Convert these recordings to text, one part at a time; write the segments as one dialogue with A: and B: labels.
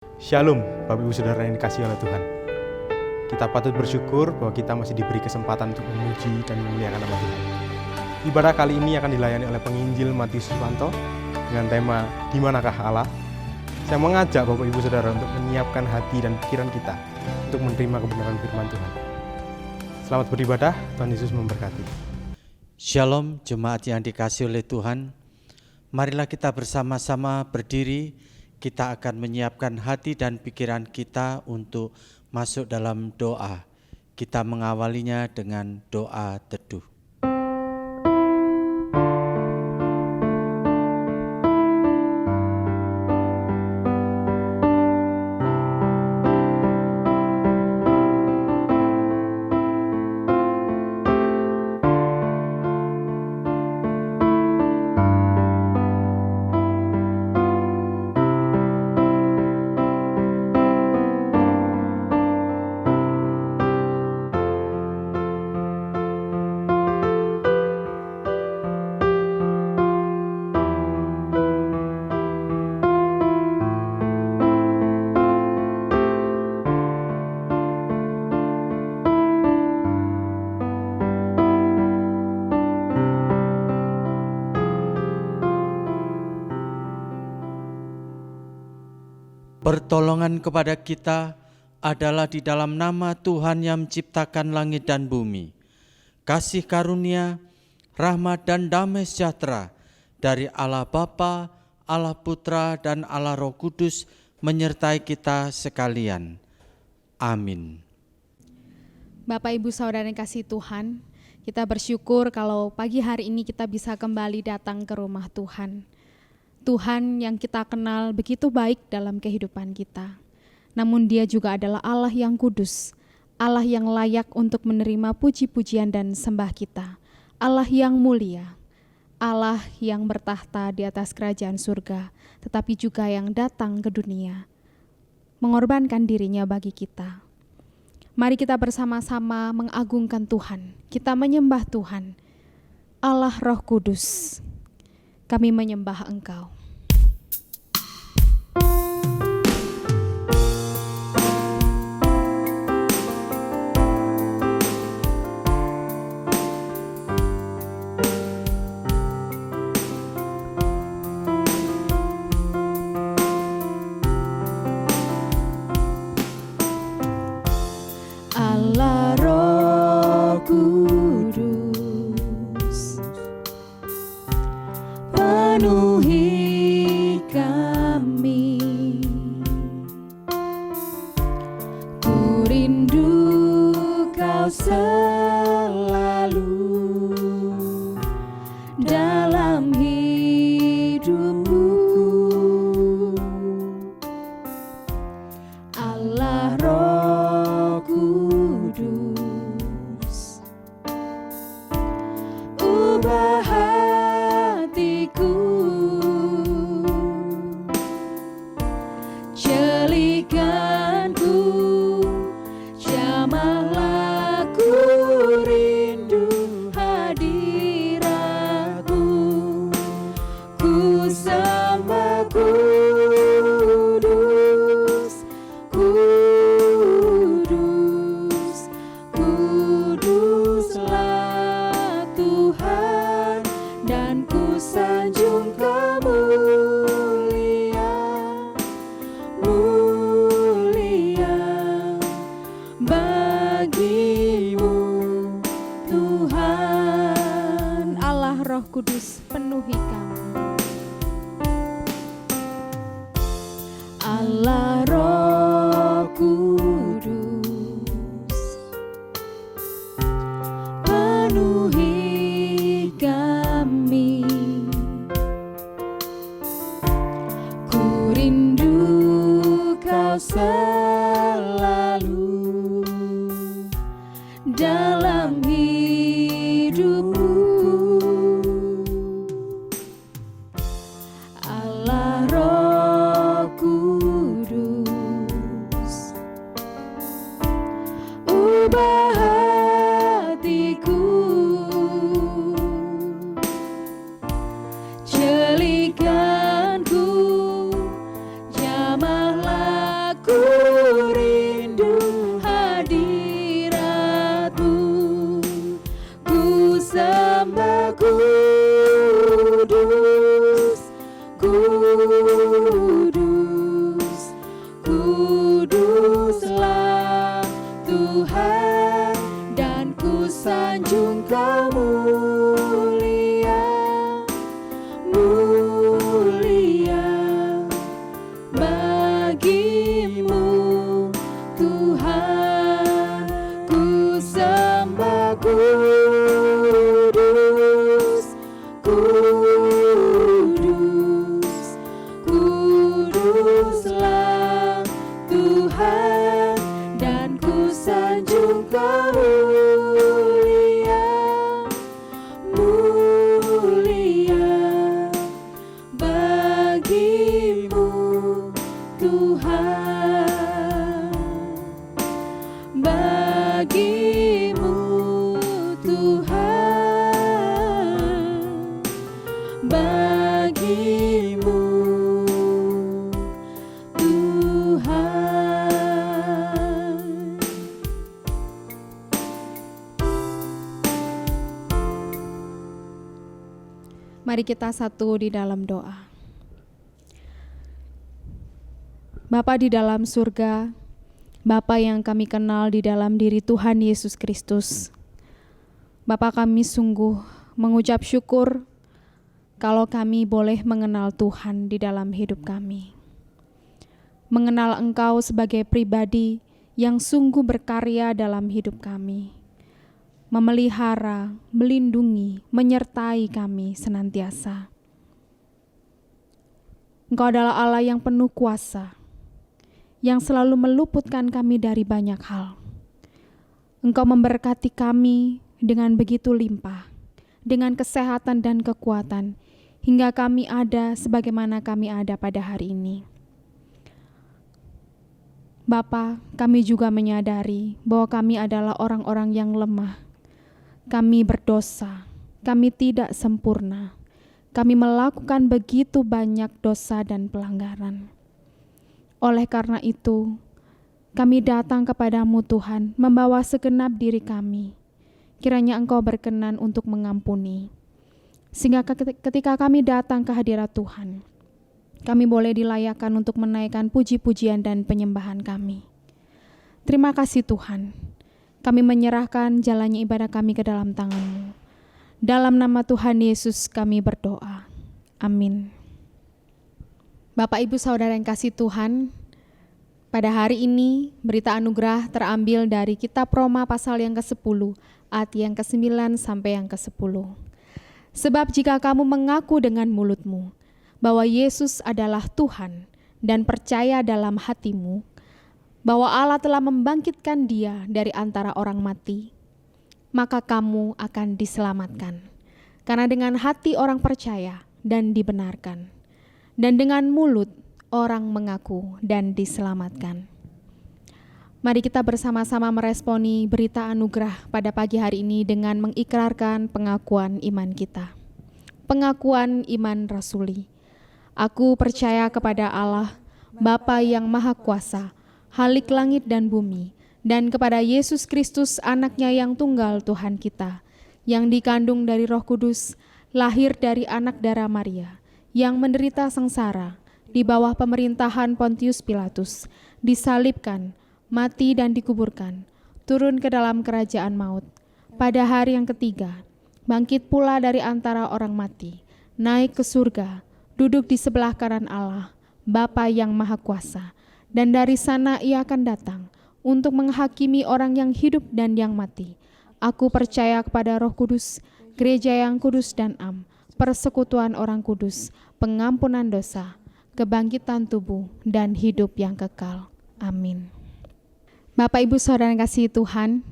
A: Shalom, Bapak Ibu Saudara yang dikasihi oleh Tuhan. Kita patut bersyukur bahwa kita masih diberi kesempatan untuk memuji dan memuliakan nama Tuhan. Ibadah kali ini akan dilayani oleh penginjil Matius Suwanto dengan tema Di Manakah Allah? Saya mengajak Bapak Ibu Saudara untuk menyiapkan hati dan pikiran kita untuk menerima kebenaran firman Tuhan. Selamat beribadah, Tuhan Yesus memberkati.
B: Shalom jemaat yang dikasihi oleh Tuhan. Marilah kita bersama-sama berdiri. Kita akan menyiapkan hati dan pikiran kita untuk masuk dalam doa. Kita mengawalinya dengan doa teduh. Pertolongan kepada kita adalah di dalam nama Tuhan yang menciptakan langit dan bumi. Kasih karunia, rahmat dan damai sejahtera dari Allah Bapa, Allah Putra dan Allah Roh Kudus menyertai kita sekalian. Amin.
C: Bapak Ibu Saudara yang kasih Tuhan, kita bersyukur kalau pagi hari ini kita bisa kembali datang ke rumah Tuhan. Tuhan yang kita kenal begitu baik dalam kehidupan kita. Namun Dia juga adalah Allah yang kudus, Allah yang layak untuk menerima puji-pujian dan sembah kita, Allah yang mulia, Allah yang bertahta di atas kerajaan surga, tetapi juga yang datang ke dunia, mengorbankan dirinya bagi kita. Mari kita bersama-sama mengagungkan Tuhan, kita menyembah Tuhan. Allah Roh Kudus, kami menyembah Engkau. Allah Roh Kudus, penuhi kami. Ku rindu Kau selalu dalam hidupku. Allah Roh Kudus, ubah hatiku, jelikanku, jamahlah ku rindu hadiratmu. Ku sembah kudus, kudus, kuduslah Tuhan, dan ku sanjung kemuliaan, mulia bagimu Tuhan. Allah Roh Kudus, penuhi kami. Allah Roh Kudus, penuhi kami. Ku rindu Kau selalu dalam hidupku. Allah Roh Kudus, ubah hatiku, jelikanku, jamahlah
D: Engkau mulia, mulia bagimu Tuhan, bagimu Tuhan, bagimu Tuhan.
C: Mari kita satu di dalam doa. Bapa di dalam surga, Bapa yang kami kenal di dalam diri Tuhan Yesus Kristus, Bapa kami sungguh mengucap syukur kalau kami boleh mengenal Tuhan di dalam hidup kami. Mengenal Engkau sebagai pribadi yang sungguh berkarya dalam hidup kami. Memelihara, melindungi, menyertai kami senantiasa. Engkau adalah Allah yang penuh kuasa, yang selalu meluputkan kami dari banyak hal. Engkau memberkati kami dengan begitu limpah, dengan kesehatan dan kekuatan, hingga kami ada sebagaimana kami ada pada hari ini. Bapa, kami juga menyadari bahwa kami adalah orang-orang yang lemah. Kami berdosa, kami tidak sempurna. Kami melakukan begitu banyak dosa dan pelanggaran. Oleh karena itu, kami datang kepadamu Tuhan, membawa segenap diri kami. Kiranya Engkau berkenan untuk mengampuni. Sehingga ketika kami datang ke hadirat Tuhan, kami boleh dilayakkan untuk menaikkan puji-pujian dan penyembahan kami. Terima kasih Tuhan, kami menyerahkan jalannya ibadah kami ke dalam tangan-Mu. Dalam nama Tuhan Yesus kami berdoa. Amin. Bapak Ibu Saudara yang kasih Tuhan, pada hari ini berita anugerah terambil dari kitab Roma pasal yang ke-10, ayat yang ke-9 sampai yang ke-10. Sebab jika kamu mengaku dengan mulutmu bahwa Yesus adalah Tuhan dan percaya dalam hatimu bahwa Allah telah membangkitkan Dia dari antara orang mati, maka kamu akan diselamatkan. Karena dengan hati orang percaya dan dibenarkan, dan dengan mulut orang mengaku dan diselamatkan. Mari kita bersama-sama meresponi berita anugerah pada pagi hari ini dengan mengikrarkan pengakuan iman kita. Pengakuan iman rasuli. Aku percaya kepada Allah, Bapa yang Maha Kuasa, Halik langit dan bumi, dan kepada Yesus Kristus anaknya yang tunggal Tuhan kita, yang dikandung dari Roh Kudus, lahir dari anak darah Maria, yang menderita sengsara di bawah pemerintahan Pontius Pilatus, disalibkan, mati dan dikuburkan, turun ke dalam kerajaan maut. Pada hari yang ketiga, bangkit pula dari antara orang mati, naik ke surga, duduk di sebelah kanan Allah, Bapa yang Maha Kuasa, dan dari sana Ia akan datang untuk menghakimi orang yang hidup dan yang mati. Aku percaya kepada Roh Kudus, gereja yang kudus dan am, persekutuan orang kudus, pengampunan dosa, kebangkitan tubuh, dan hidup yang kekal. Amin. Bapak Ibu Saudara yang kasih Tuhan,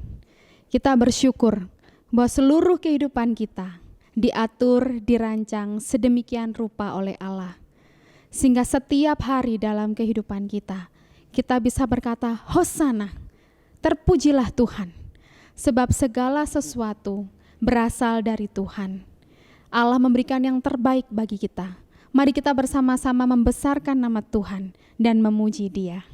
C: kita bersyukur bahwa seluruh kehidupan kita diatur, dirancang sedemikian rupa oleh Allah. Sehingga setiap hari dalam kehidupan kita, kita bisa berkata, Hosana, terpujilah Tuhan. Sebab segala sesuatu berasal dari Tuhan. Allah memberikan yang terbaik bagi kita. Mari kita bersama-sama membesarkan nama Tuhan dan memuji Dia.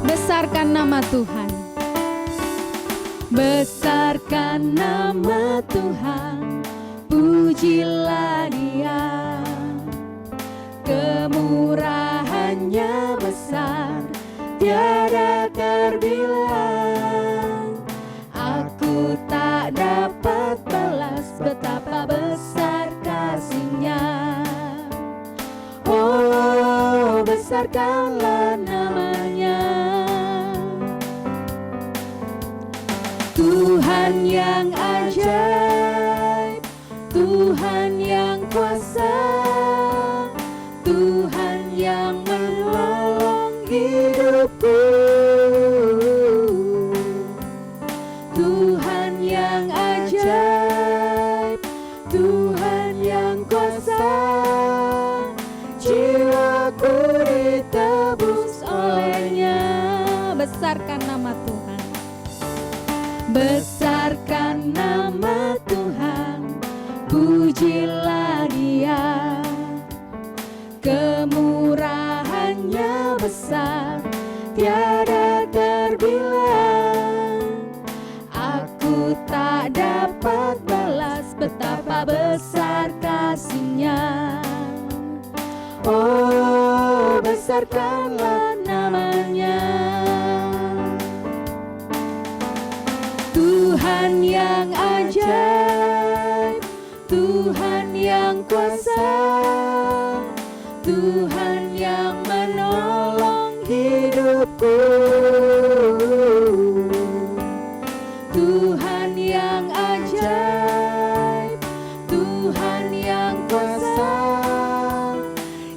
C: Besarkan nama Tuhan.
D: Besarkan nama Tuhan, pujilah Dia. Kemurahannya besar, tiada terbilang. Aku tak dapat balas betapa besar kasih-Nya. Oh, besarkanlah namanya. Tuhan yang ajaib, Tuhan yang kuasa, Tuhan yang menolong hidupku. Tuhan yang ajaib, Tuhan yang kuasa, jiwaku ditebus olehnya. Besarkan nama Tuhan, besarkan nama Tuhan, pujilah Dia. Kemurahannya besar, tiada terbilang. Aku tak dapat balas betapa besar kasih-Nya. Oh, besarkanlah namanya. Tuhan yang ajaib, Tuhan yang kuasa, Tuhan yang menolong hidupku. Tuhan yang ajaib, Tuhan yang kuasa,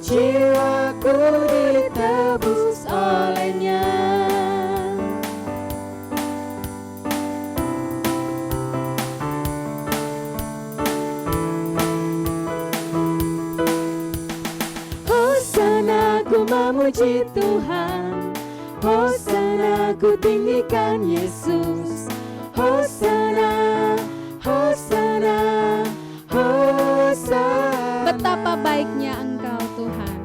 D: jiwaku ditebus olehnya. Hosana ku memuji Tuhan, Hosana ku tinggikan Yesus. Hosana, Hosana, Hosana. Betapa baiknya Engkau Tuhan,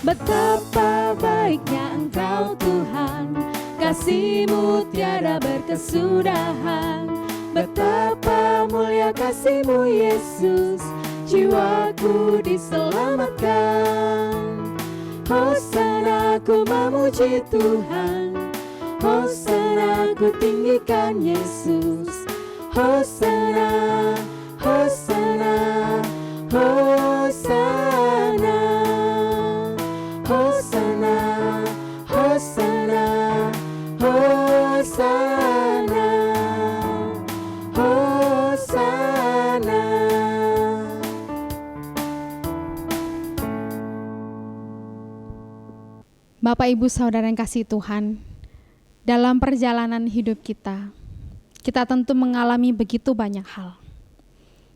D: betapa baiknya Engkau Tuhan, kasih-Mu tiada berkesudahan. Betapa mulia kasih-Mu Yesus, jiwaku diselamatkan. Hosana ku memuji Tuhan, Hosana ku tinggikan Yesus. Hosana, Hosana, Hosana, Hosana, Hosana, Hosana, Hosana.
C: Bapak, Ibu, Saudara yang kasih Tuhan, dalam perjalanan hidup kita tentu mengalami begitu banyak hal.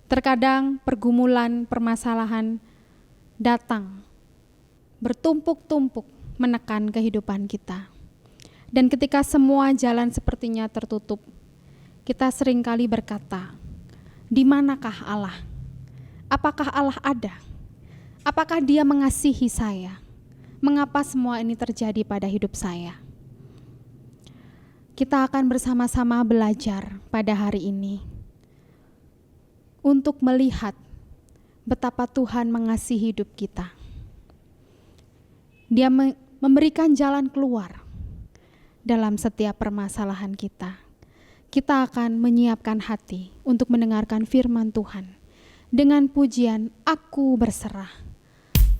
C: Terkadang pergumulan, permasalahan datang bertumpuk-tumpuk menekan kehidupan kita. Dan ketika semua jalan sepertinya tertutup, kita seringkali berkata, di manakah Allah? Apakah Allah ada? Apakah Dia mengasihi saya? Mengapa semua ini terjadi pada hidup saya? Kita akan bersama-sama belajar pada hari ini untuk melihat betapa Tuhan mengasihi hidup kita. Dia memberikan jalan keluar dalam setiap permasalahan kita. Kita akan menyiapkan hati untuk mendengarkan firman Tuhan dengan pujian "Aku berserah".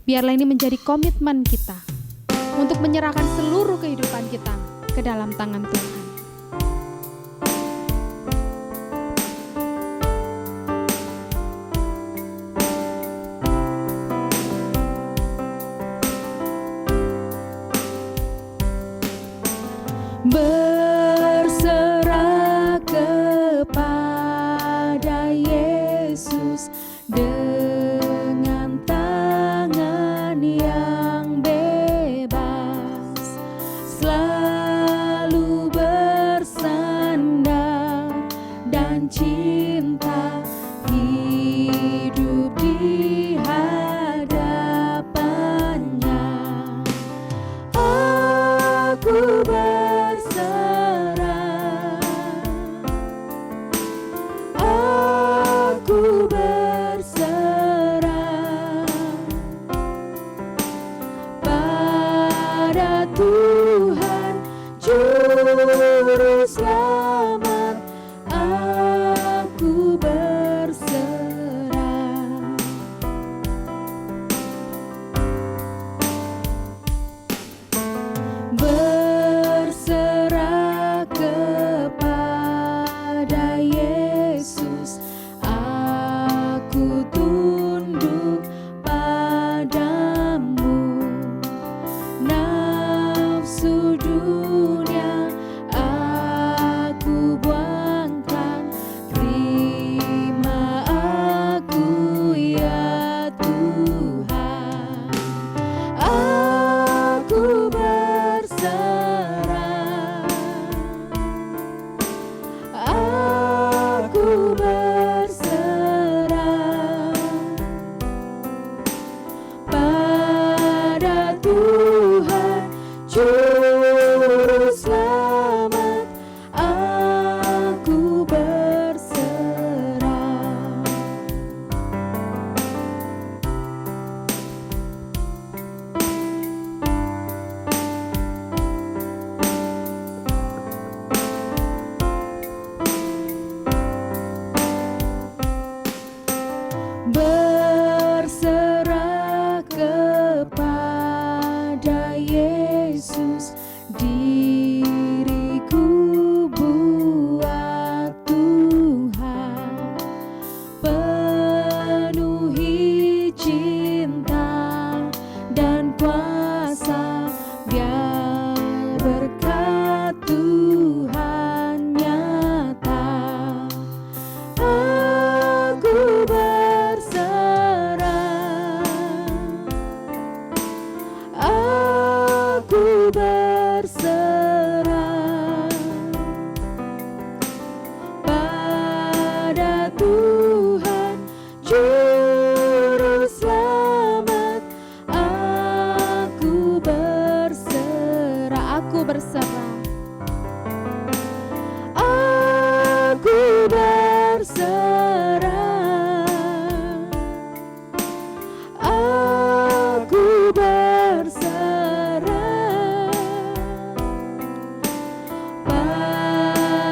C: Biarlah ini menjadi komitmen kita untuk menyerahkan seluruh kehidupan kita ke dalam tangan Tuhan.
D: Berserah kepada Yesus dengan tangan yang bebas, selalu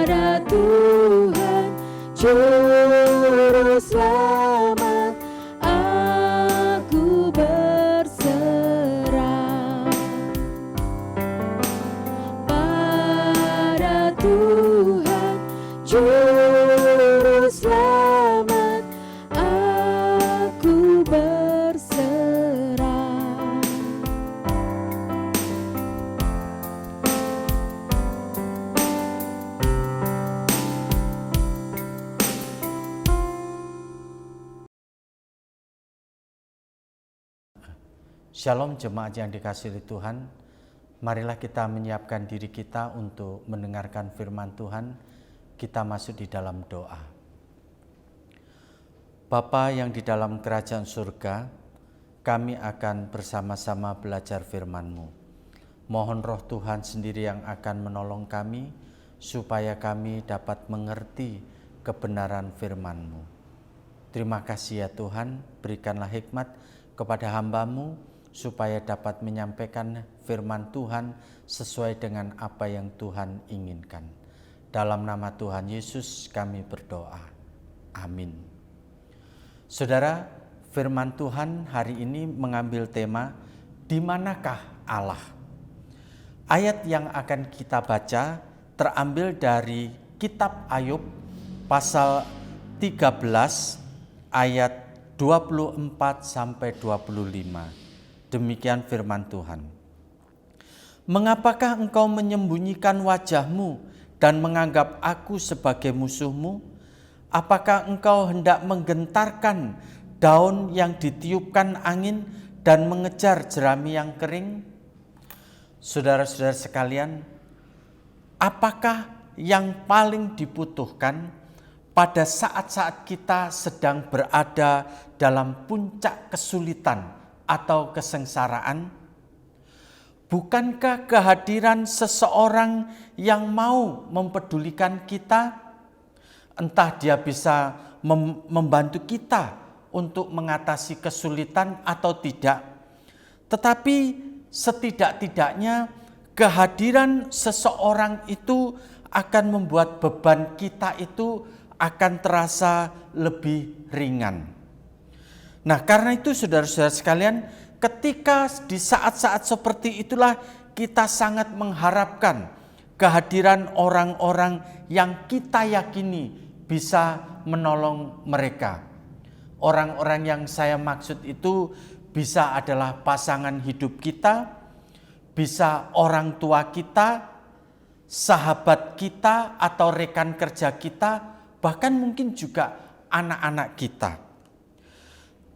D: pada Tuhan Juru Selamat aku berserah. Pada Tuhan Juru Selamat aku berserah.
B: Shalom jemaat yang dikasihi Tuhan, marilah kita menyiapkan diri kita untuk mendengarkan firman Tuhan. Kita masuk di dalam doa. Bapa yang di dalam kerajaan surga, kami akan bersama-sama belajar firman-Mu. Mohon Roh Tuhan sendiri yang akan menolong kami, supaya kami dapat mengerti kebenaran firman-Mu. Terima kasih ya Tuhan, berikanlah hikmat kepada hamba-Mu, supaya dapat menyampaikan firman Tuhan sesuai dengan apa yang Tuhan inginkan. Dalam nama Tuhan Yesus kami berdoa. Amin. Saudara, firman Tuhan hari ini mengambil tema, di manakah Allah? Ayat yang akan kita baca terambil dari kitab Ayub pasal 13 ayat 24 sampai 25. Demikian firman Tuhan. Mengapakah engkau menyembunyikan wajahmu dan menganggap aku sebagai musuhmu? Apakah engkau hendak menggentarkan daun yang ditiupkan angin dan mengejar jerami yang kering? Saudara-saudara sekalian, apakah yang paling dibutuhkan pada saat-saat kita sedang berada dalam puncak kesulitan atau kesengsaraan? Bukankah kehadiran seseorang yang mau mempedulikan kita? Entah dia bisa membantu kita untuk mengatasi kesulitan atau tidak. Tetapi setidak-tidaknya kehadiran seseorang itu akan membuat beban kita itu akan terasa lebih ringan. Nah, karena itu saudara-saudara sekalian, ketika di saat-saat seperti itulah kita sangat mengharapkan kehadiran orang-orang yang kita yakini bisa menolong mereka. Orang-orang yang saya maksud itu bisa adalah pasangan hidup kita, bisa orang tua kita, sahabat kita atau rekan kerja kita, bahkan mungkin juga anak-anak kita.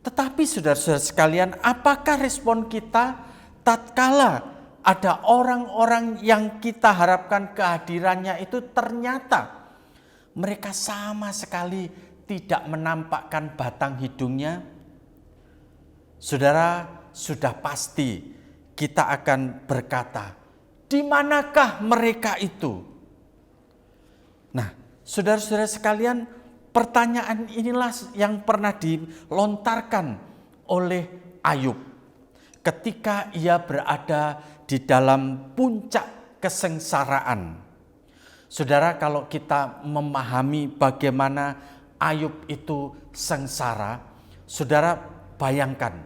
B: Tetapi saudara-saudara sekalian, apakah respon kita tatkala ada orang-orang yang kita harapkan kehadirannya itu ternyata mereka sama sekali tidak menampakkan batang hidungnya? Saudara, sudah pasti kita akan berkata, di manakah mereka itu? Nah, saudara-saudara sekalian, pertanyaan inilah yang pernah dilontarkan oleh Ayub ketika ia berada di dalam puncak kesengsaraan. Saudara, kalau kita memahami bagaimana Ayub itu sengsara, saudara bayangkan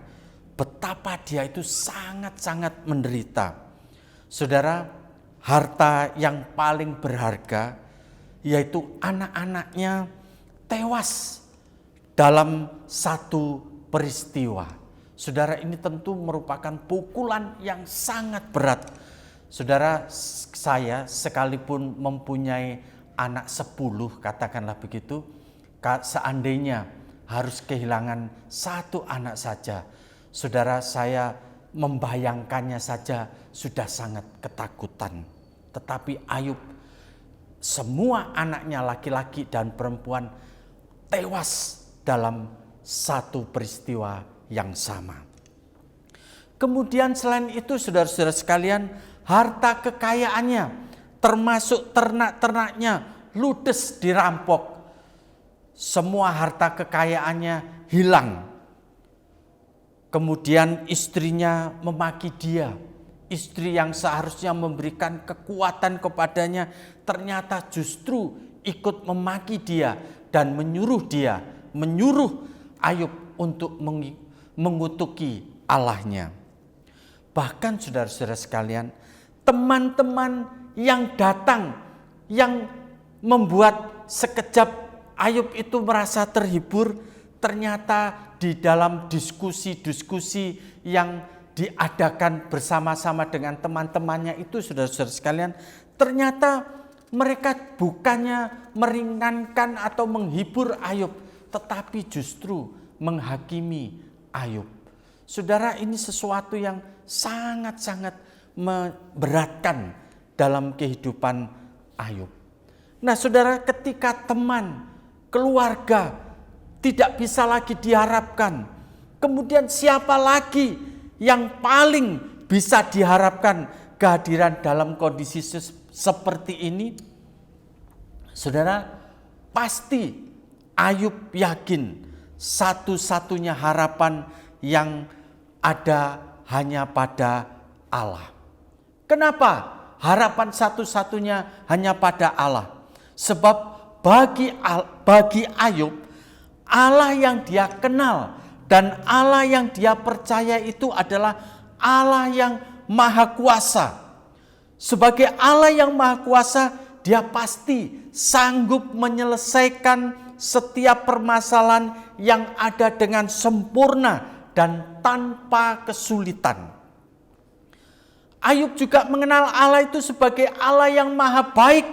B: betapa dia itu sangat-sangat menderita. Saudara, harta yang paling berharga yaitu anak-anaknya tewas dalam satu peristiwa. Saudara, ini tentu merupakan pukulan yang sangat berat. Saudara, saya sekalipun mempunyai anak 10, katakanlah begitu, seandainya harus kehilangan satu anak saja, saudara, saya membayangkannya saja sudah sangat ketakutan. Tetapi Ayub, semua anaknya laki-laki dan perempuan tewas dalam satu peristiwa yang sama. Kemudian selain itu saudara-saudara sekalian, harta kekayaannya termasuk ternak-ternaknya ludes dirampok. Semua harta kekayaannya hilang. Kemudian istrinya memaki dia. istri yang seharusnya memberikan kekuatan kepadanya ternyata justru ikut memaki dia dan menyuruh Ayub untuk mengutuki Allahnya. Bahkan saudara-saudara sekalian, teman-teman yang datang yang membuat sekejap Ayub itu merasa terhibur, ternyata di dalam diskusi-diskusi yang diadakan bersama-sama dengan teman-temannya itu, saudara-saudara sekalian, ternyata mereka bukannya meringankan atau menghibur Ayub, tetapi justru menghakimi Ayub. Saudara, ini sesuatu yang sangat-sangat memberatkan dalam kehidupan Ayub. Nah, saudara, ketika teman, keluarga tidak bisa lagi diharapkan, kemudian siapa lagi yang paling bisa diharapkan kehadiran dalam kondisi seperti ini? Saudara, pasti Ayub yakin satu-satunya harapan yang ada hanya pada Allah. Kenapa harapan satu-satunya hanya pada Allah? Sebab bagi Ayub, Allah yang dia kenal dan Allah yang dia percaya itu adalah Allah yang maha kuasa. Sebagai Allah yang maha kuasa, dia pasti sanggup menyelesaikan setiap permasalahan yang ada dengan sempurna dan tanpa kesulitan. Ayub juga mengenal Allah itu sebagai Allah yang maha baik.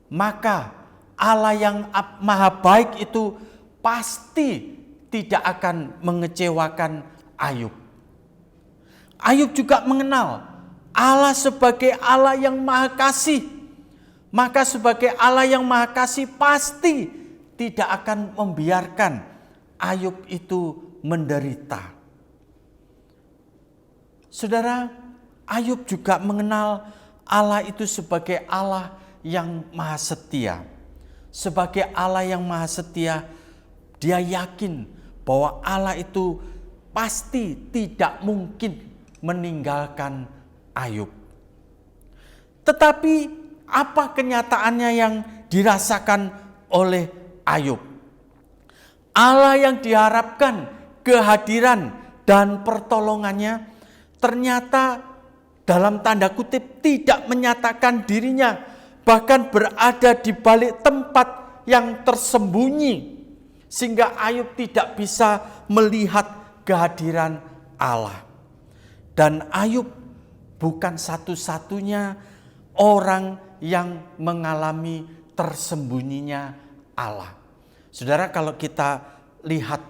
B: Maka Allah yang maha baik itu pasti tidak akan mengecewakan Ayub. Ayub juga mengenal Allah sebagai Allah yang maha kasih. Maka sebagai Allah yang maha kasih pasti tidak akan membiarkan Ayub itu menderita. Saudara, Ayub juga mengenal Allah itu sebagai Allah yang maha setia. Sebagai Allah yang maha setia, dia yakin bahwa Allah itu pasti tidak mungkin meninggalkan Ayub. Tetapi apa kenyataannya yang dirasakan oleh Ayub? Allah yang diharapkan kehadiran dan pertolongannya ternyata dalam tanda kutip tidak menyatakan dirinya, bahkan berada di balik tempat yang tersembunyi sehingga Ayub tidak bisa melihat kehadiran Allah. Dan Ayub bukan satu-satunya orang yang mengalami tersembunyinya Allah. Saudara, kalau kita lihat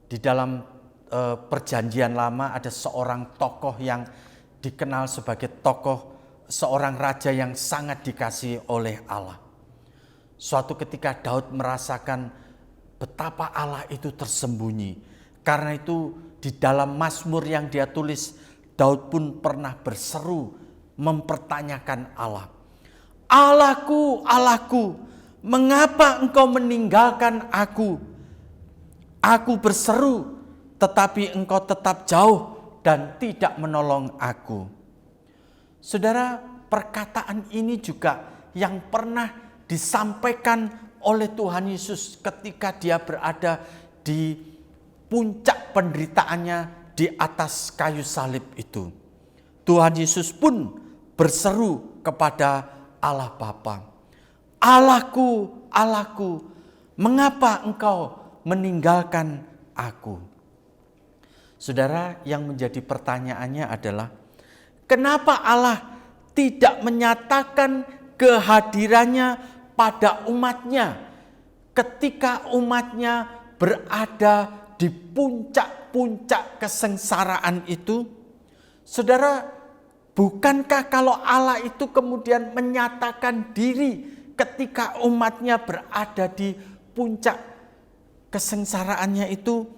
B: di dalam perjanjian lama ada seorang tokoh yang dikenal sebagai seorang raja yang sangat dikasihi oleh Allah. Suatu ketika Daud merasakan betapa Allah itu tersembunyi. Karena itu di dalam Mazmur yang dia tulis, Daud pun pernah berseru mempertanyakan Allah. Allahku, Allahku, mengapa engkau meninggalkan aku? Aku berseru, tetapi engkau tetap jauh dan tidak menolong aku. Saudara, perkataan ini juga yang pernah disampaikan oleh Tuhan Yesus ketika dia berada di puncak penderitaannya di atas kayu salib itu. Tuhan Yesus pun berseru kepada Allah Bapa, Allahku, Allahku, mengapa engkau meninggalkan aku? Saudara, yang menjadi pertanyaannya adalah, kenapa Allah tidak menyatakan kehadirannya pada umatnya ketika umatnya berada di puncak-puncak kesengsaraan itu? Saudara, bukankah kalau Allah itu kemudian menyatakan diri ketika umatnya berada di puncak kesengsaraannya itu,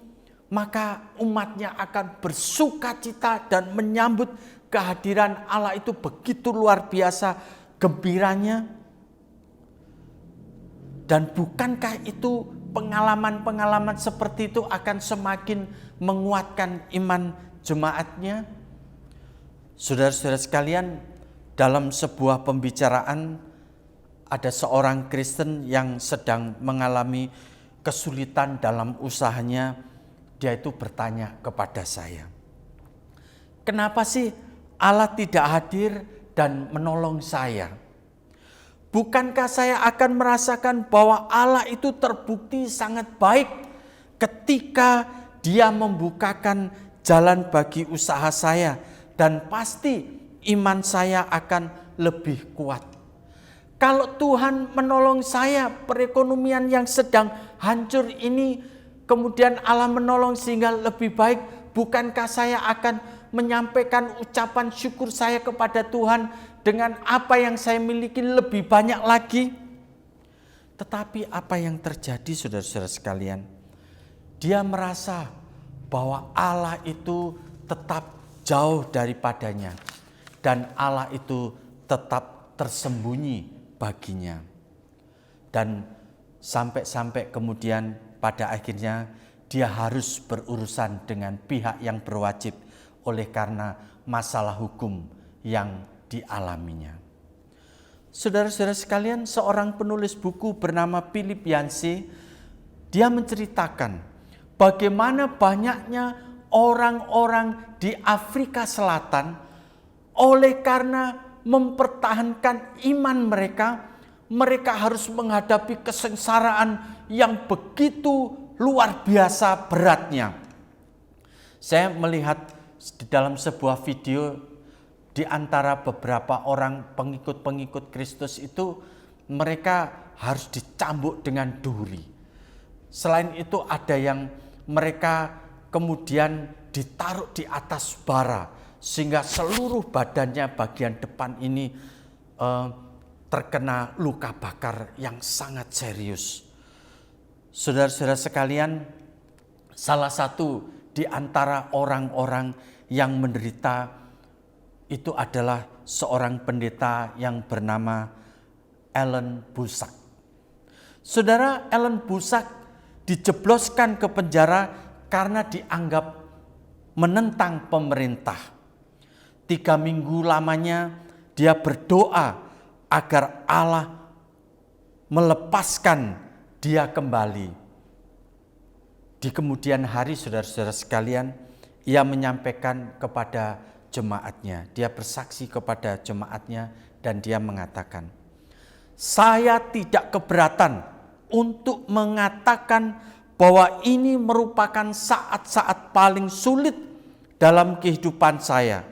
B: maka umatnya akan bersukacita dan menyambut kehadiran Allah itu begitu luar biasa gembiranya? Dan bukankah itu pengalaman-pengalaman seperti itu akan semakin menguatkan iman jemaatnya? Saudara-saudara sekalian, dalam sebuah pembicaraan ada seorang Kristen yang sedang mengalami kesulitan dalam usahanya. Dia itu bertanya kepada saya, kenapa sih Allah tidak hadir dan menolong saya? Bukankah saya akan merasakan bahwa Allah itu terbukti sangat baik ketika Dia membukakan jalan bagi usaha saya, dan pasti iman saya akan lebih kuat. Kalau Tuhan menolong saya, perekonomian yang sedang hancur ini, kemudian Allah menolong sehingga lebih baik, bukankah saya akan menyampaikan ucapan syukur saya kepada Tuhan dengan apa yang saya miliki lebih banyak lagi? Tetapi apa yang terjadi, saudara-saudara sekalian? Dia merasa bahwa Allah itu tetap jauh daripadanya dan Allah itu tetap tersembunyi baginya. Dan sampai kemudian pada akhirnya dia harus berurusan dengan pihak yang berwajib oleh karena masalah hukum yang dialaminya. Saudara-saudara sekalian, seorang penulis buku bernama Philip Yancey, dia menceritakan bagaimana banyaknya orang-orang di Afrika Selatan oleh karena mempertahankan iman mereka harus menghadapi kesengsaraan yang begitu luar biasa beratnya. Saya melihat di dalam sebuah video di antara beberapa orang pengikut-pengikut Kristus itu, mereka harus dicambuk dengan duri. Selain itu ada yang mereka kemudian ditaruh di atas bara sehingga seluruh badannya bagian depan ini terkena luka bakar yang sangat serius. Saudara-saudara sekalian, salah satu di antara orang-orang yang menderita itu adalah seorang pendeta yang bernama Ellen Busak. Saudara, Ellen Busak dijebloskan ke penjara karena dianggap menentang pemerintah. 3 minggu lamanya dia berdoa agar Allah melepaskan dia kembali. Di kemudian hari, saudara-saudara sekalian, ia menyampaikan kepada jemaatnya, dia bersaksi kepada jemaatnya dan dia mengatakan, saya tidak keberatan untuk mengatakan bahwa ini merupakan saat-saat paling sulit dalam kehidupan saya.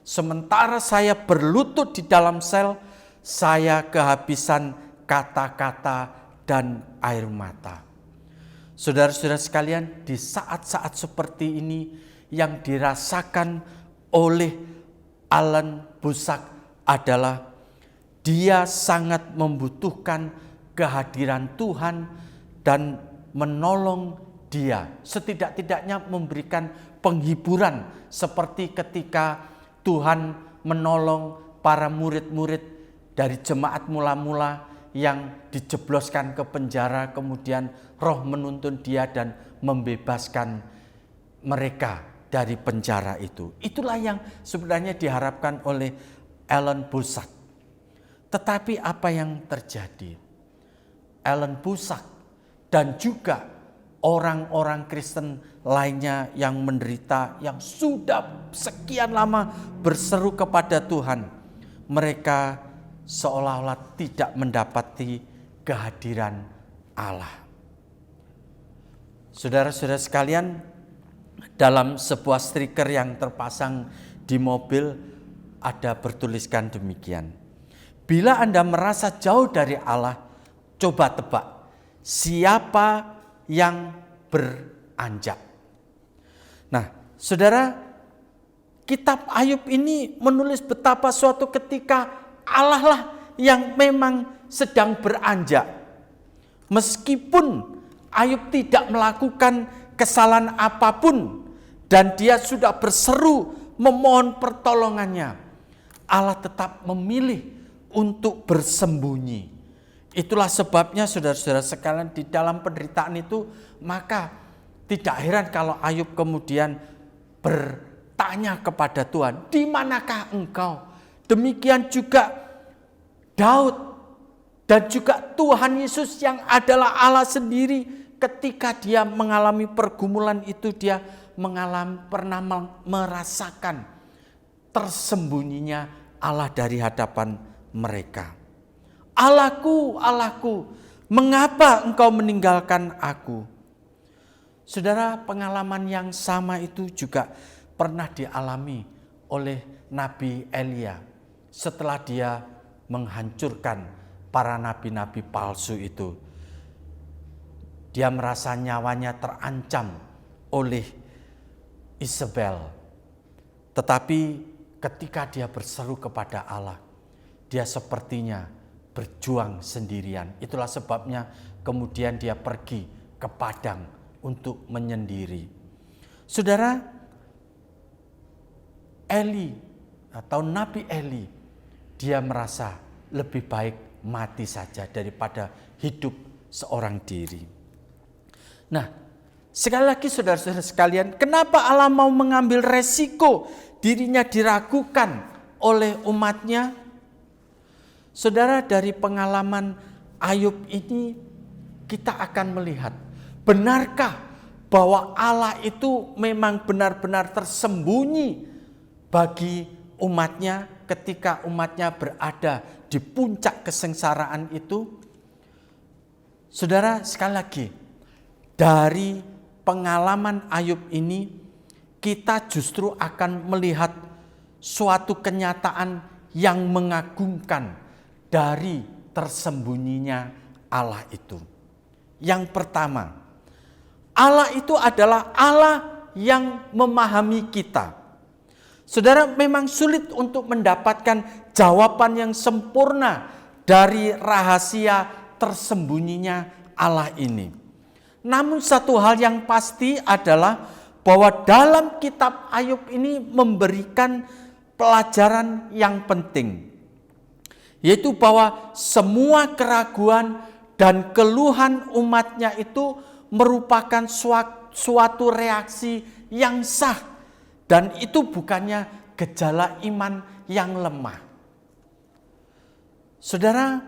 B: Sementara saya berlutut di dalam sel, saya kehabisan kata-kata dan air mata. Saudara-saudara sekalian, di saat-saat seperti ini yang dirasakan oleh Ellen Busak adalah dia sangat membutuhkan kehadiran Tuhan dan menolong dia. Setidak-tidaknya memberikan penghiburan seperti ketika Tuhan menolong para murid-murid dari jemaat mula-mula yang dijebloskan ke penjara, kemudian Roh menuntun dia dan membebaskan mereka dari penjara itu. Itulah yang sebenarnya diharapkan oleh Ellen Busak. Tetapi apa yang terjadi? Ellen Busak dan juga orang-orang Kristen lainnya yang menderita, yang sudah sekian lama berseru kepada Tuhan, mereka seolah-olah tidak mendapati kehadiran Allah. Saudara-saudara sekalian, dalam sebuah stiker yang terpasang di mobil ada bertuliskan demikian. Bila Anda merasa jauh dari Allah, coba tebak siapa yang beranjak. Nah, saudara, kitab Ayub ini menulis betapa suatu ketika Allah lah yang memang sedang beranjak. Meskipun Ayub tidak melakukan kesalahan apapun dan dia sudah berseru memohon pertolongannya, Allah tetap memilih untuk bersembunyi. Itulah sebabnya saudara-saudara sekalian, di dalam penderitaan itu maka tidak heran kalau Ayub kemudian bertanya kepada Tuhan, "Di manakah Engkau?" Demikian juga Daud dan juga Tuhan Yesus yang adalah Allah sendiri, ketika dia mengalami pergumulan itu, dia pernah merasakan tersembunyinya Allah dari hadapan mereka. "Allahku, Allahku, mengapa Engkau meninggalkan aku?" Saudara, pengalaman yang sama itu juga pernah dialami oleh Nabi Elia setelah dia menghancurkan para nabi-nabi palsu itu. Dia merasa nyawanya terancam oleh Isabel. Tetapi ketika dia berseru kepada Allah, dia sepertinya berjuang sendirian. Itulah sebabnya kemudian dia pergi ke padang untuk menyendiri. Saudara, Eli atau Nabi Eli, dia merasa lebih baik mati saja daripada hidup seorang diri. Nah, sekali lagi saudara-saudara sekalian, kenapa Allah mau mengambil resiko dirinya diragukan oleh umatnya? Saudara, dari pengalaman Ayub ini kita akan melihat, benarkah bahwa Allah itu memang benar-benar tersembunyi bagi umatnya ketika umatnya berada di puncak kesengsaraan itu? Saudara, sekali lagi, dari pengalaman Ayub ini kita justru akan melihat suatu kenyataan yang mengagumkan dari tersembunyinya Allah itu. Yang pertama, Allah itu adalah Allah yang memahami kita. Saudara, memang sulit untuk mendapatkan jawaban yang sempurna dari rahasia tersembunyinya Allah ini. Namun satu hal yang pasti adalah bahwa dalam kitab Ayub ini memberikan pelajaran yang penting, yaitu bahwa semua keraguan dan keluhan umatnya itu merupakan suatu reaksi yang sah, dan itu bukannya gejala iman yang lemah. Saudara,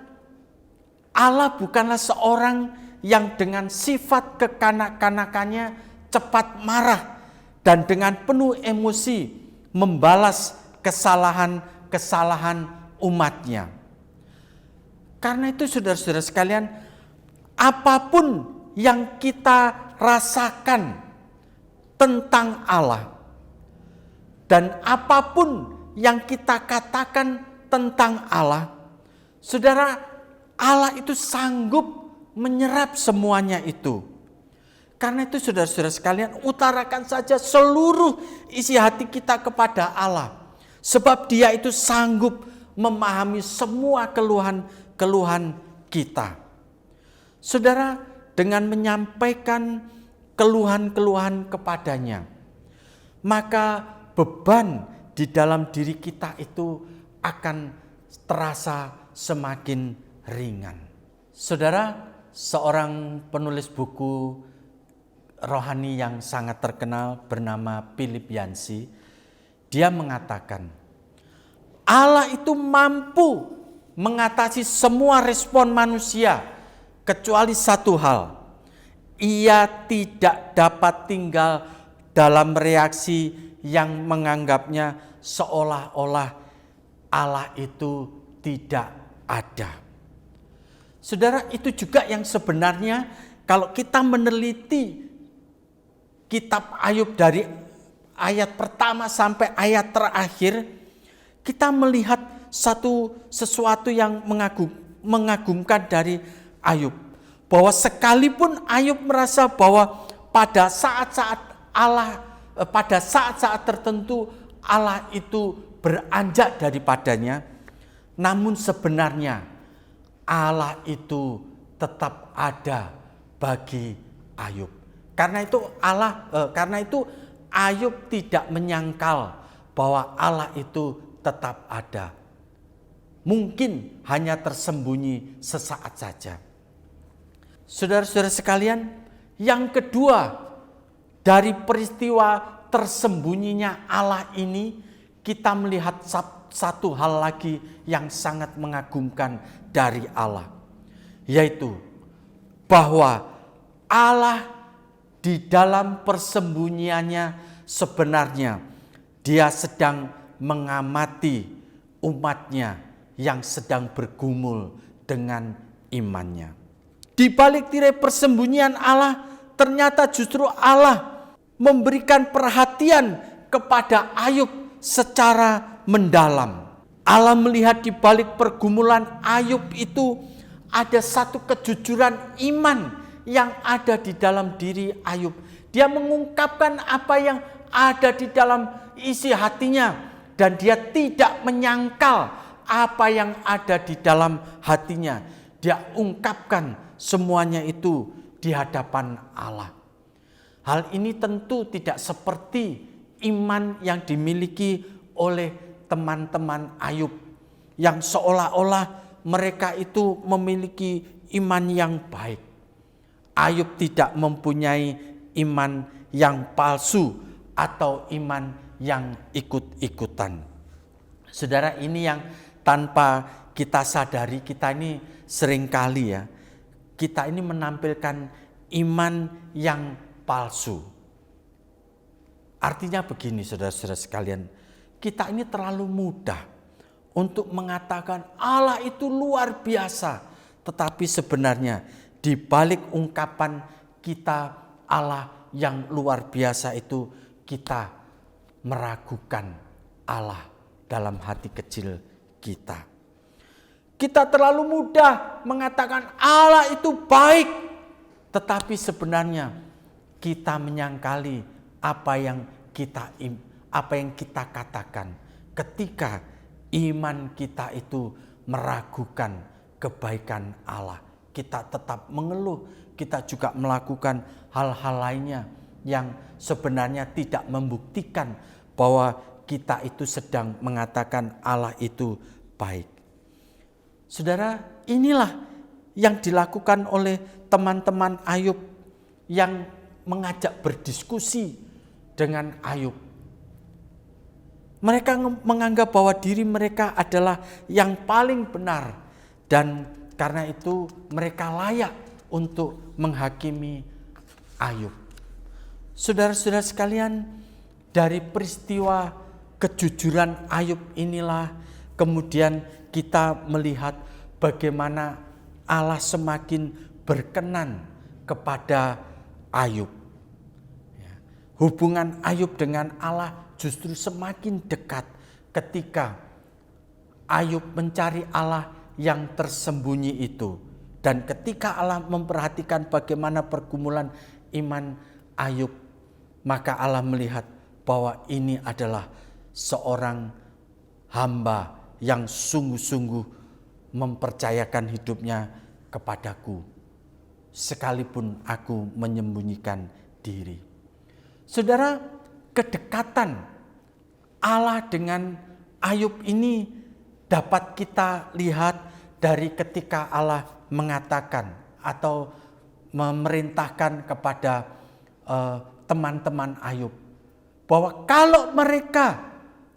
B: Allah bukanlah seorang yang dengan sifat kekanak-kanakannya cepat marah dan dengan penuh emosi membalas kesalahan-kesalahan umatnya. Karena itu saudara-saudara sekalian, apapun yang kita rasakan tentang Allah dan apapun yang kita katakan tentang Allah, saudara, Allah itu sanggup menyerap semuanya itu. Karena itu saudara-saudara sekalian, utarakan saja seluruh isi hati kita kepada Allah. Sebab Dia itu sanggup memahami semua keluhan kita. Saudara, dengan menyampaikan keluhan-keluhan kepadanya, maka beban di dalam diri kita itu akan terasa semakin ringan. Saudara, seorang penulis buku rohani yang sangat terkenal bernama Philip Yancey, dia mengatakan, Allah itu mampu mengatasi semua respon manusia kecuali satu hal. Ia tidak dapat tinggal dalam reaksi yang menganggapnya seolah-olah Allah itu tidak ada. Saudara, itu juga yang sebenarnya kalau kita meneliti kitab Ayub dari ayat pertama sampai ayat terakhir, kita melihat sesuatu yang mengagumkan dari Ayub. Bahwa sekalipun Ayub merasa bahwa pada saat-saat tertentu Allah itu beranjak daripadanya, namun sebenarnya Allah itu tetap ada bagi Ayub. Karena itu Ayub tidak menyangkal bahwa Allah itu tetap ada. Mungkin hanya tersembunyi sesaat saja. Saudara-saudara sekalian, yang kedua dari peristiwa tersembunyinya Allah ini, kita melihat satu hal lagi yang sangat mengagumkan dari Allah, yaitu bahwa Allah di dalam persembunyiannya sebenarnya Dia sedang mengamati umatnya yang sedang bergumul dengan imannya. Di balik tirai persembunyian Allah, ternyata justru Allah memberikan perhatian kepada Ayub secara mendalam. Allah melihat di balik pergumulan Ayub itu ada satu kejujuran iman yang ada di dalam diri Ayub. Dia mengungkapkan apa yang ada di dalam isi hatinya, dan dia tidak menyangkal apa yang ada di dalam hatinya. Dia ungkapkan semuanya itu di hadapan Allah. Hal ini tentu tidak seperti iman yang dimiliki oleh teman-teman Ayub, yang seolah-olah mereka itu memiliki iman yang baik. Ayub tidak mempunyai iman yang palsu atau iman yang ikut-ikutan. Saudara, ini yang tanpa kita sadari, kita ini seringkali ya, kita ini menampilkan iman yang palsu. Artinya begini saudara-saudara sekalian, kita ini terlalu mudah untuk mengatakan Allah itu luar biasa. Tetapi sebenarnya di balik ungkapan kita Allah yang luar biasa itu, kita meragukan Allah dalam hati kecil kita. Kita terlalu mudah mengatakan Allah itu baik, tetapi sebenarnya kita menyangkali apa yang kita katakan ketika iman kita itu meragukan kebaikan Allah. Kita tetap mengeluh, kita juga melakukan hal-hal lainnya yang sebenarnya tidak membuktikan bahwa kita itu sedang mengatakan Allah itu baik. Saudara, inilah yang dilakukan oleh teman-teman Ayub yang mengajak berdiskusi dengan Ayub. Mereka menganggap bahwa diri mereka adalah yang paling benar, dan karena itu mereka layak untuk menghakimi Ayub. Saudara-saudara sekalian, dari peristiwa kejujuran Ayub inilah kemudian kita melihat bagaimana Allah semakin berkenan kepada Ayub. Hubungan Ayub dengan Allah justru semakin dekat ketika Ayub mencari Allah yang tersembunyi itu. Dan ketika Allah memperhatikan bagaimana pergumulan iman Ayub, maka Allah melihat bahwa ini adalah seorang hamba yang sungguh-sungguh mempercayakan hidupnya kepadaku, sekalipun aku menyembunyikan diri. Saudara, kedekatan Allah dengan Ayub ini dapat kita lihat dari ketika Allah mengatakan atau memerintahkan kepada teman-teman Ayub bahwa kalau mereka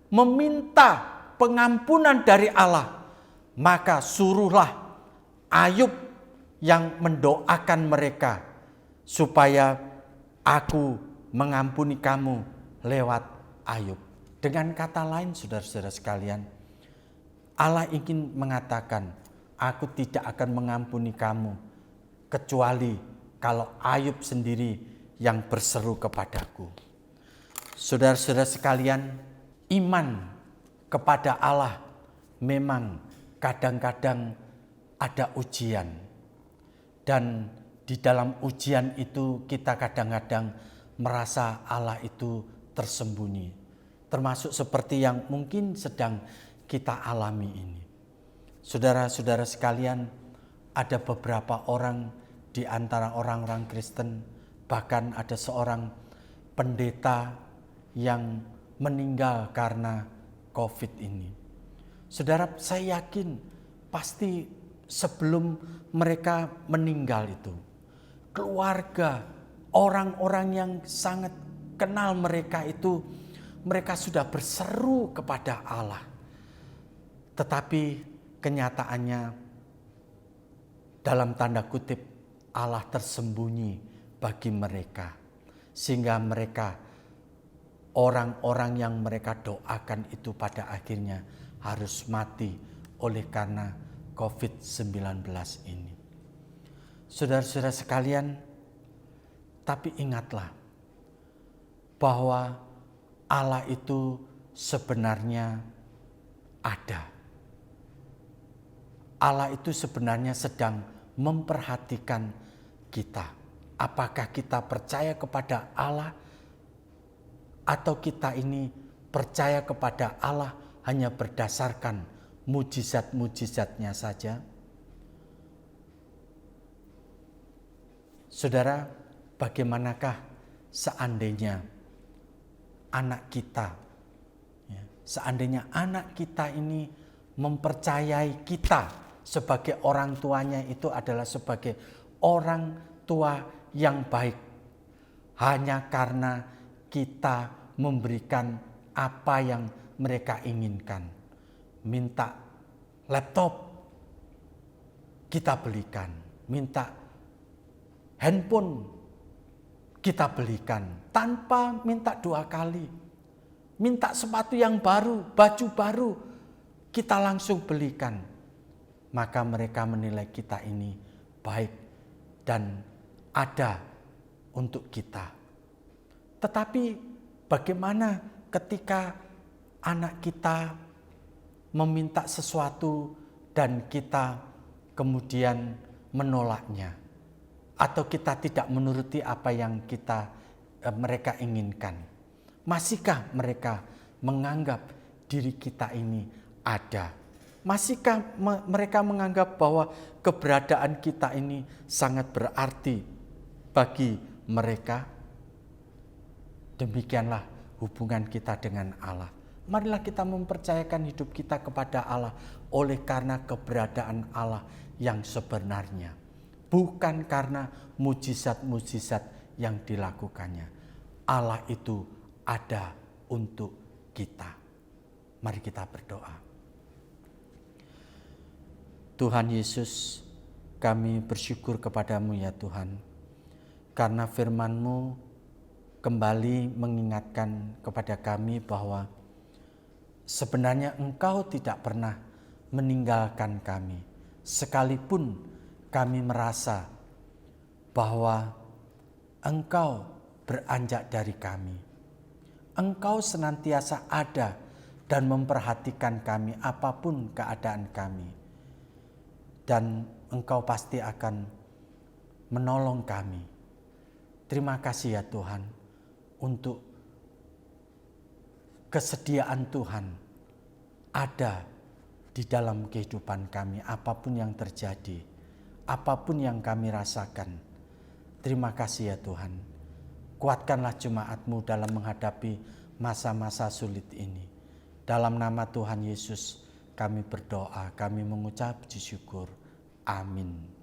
B: meminta pengampunan dari Allah, maka suruhlah Ayub yang mendoakan mereka supaya aku mengampuni kamu lewat Ayub. Dengan kata lain, saudara-saudara sekalian, Allah ingin mengatakan, aku tidak akan mengampuni kamu kecuali kalau Ayub sendiri yang berseru kepadaku. Saudara-saudara sekalian, iman kepada Allah memang kadang-kadang ada ujian. Dan di dalam ujian itu kita kadang-kadang merasa Allah itu tersembunyi. Termasuk seperti yang mungkin sedang kita alami ini. Saudara-saudara sekalian, ada beberapa orang di antara orang-orang Kristen, bahkan ada seorang pendeta yang meninggal karena COVID ini. Saudara, saya yakin pasti sebelum mereka meninggal itu, keluarga, orang-orang yang sangat kenal mereka itu, mereka sudah berseru kepada Allah. Tetapi kenyataannya dalam tanda kutip Allah tersembunyi bagi mereka. Sehingga mereka, orang-orang yang mereka doakan itu pada akhirnya harus mati oleh karena COVID-19 ini. Saudara-saudara sekalian, tapi ingatlah bahwa Allah itu sebenarnya ada. Allah itu sebenarnya sedang memperhatikan kita. Apakah kita percaya kepada Allah atau kita ini percaya kepada Allah hanya berdasarkan mujizat-mujizatnya saja? Saudara, bagaimanakah seandainya anak kita, seandainya anak kita ini mempercayai kita sebagai orang tuanya itu adalah sebagai orang tua yang baik, hanya karena kita memberikan apa yang mereka inginkan. Minta laptop, kita belikan. Minta handphone, kita belikan. Tanpa minta 2 kali. Minta sepatu yang baru, baju baru, kita langsung belikan. Maka mereka menilai kita ini baik dan ada untuk kita. Tetapi bagaimana ketika anak kita meminta sesuatu dan kita kemudian menolaknya, atau kita tidak menuruti apa yang mereka inginkan? Masihkah mereka menganggap diri kita ini ada? Masihkah mereka menganggap bahwa keberadaan kita ini sangat berarti bagi mereka? Demikianlah hubungan kita dengan Allah. Marilah kita mempercayakan hidup kita kepada Allah oleh karena keberadaan Allah yang sebenarnya. Bukan karena mujizat-mujizat yang dilakukannya. Allah itu ada untuk kita. Mari kita berdoa. Tuhan Yesus, kami bersyukur kepadamu ya Tuhan. Karena firman-Mu kembali mengingatkan kepada kami bahwa sebenarnya Engkau tidak pernah meninggalkan kami. Sekalipun kami merasa bahwa Engkau beranjak dari kami. Engkau senantiasa ada dan memperhatikan kami apapun keadaan kami. Dan Engkau pasti akan menolong kami. Terima kasih ya Tuhan untuk kesediaan Tuhan ada di dalam kehidupan kami, apapun yang terjadi, apapun yang kami rasakan. Terima kasih ya Tuhan. Kuatkanlah jemaat-Mu dalam menghadapi masa-masa sulit ini. Dalam nama Tuhan Yesus kami berdoa, kami mengucap puji syukur. Amin.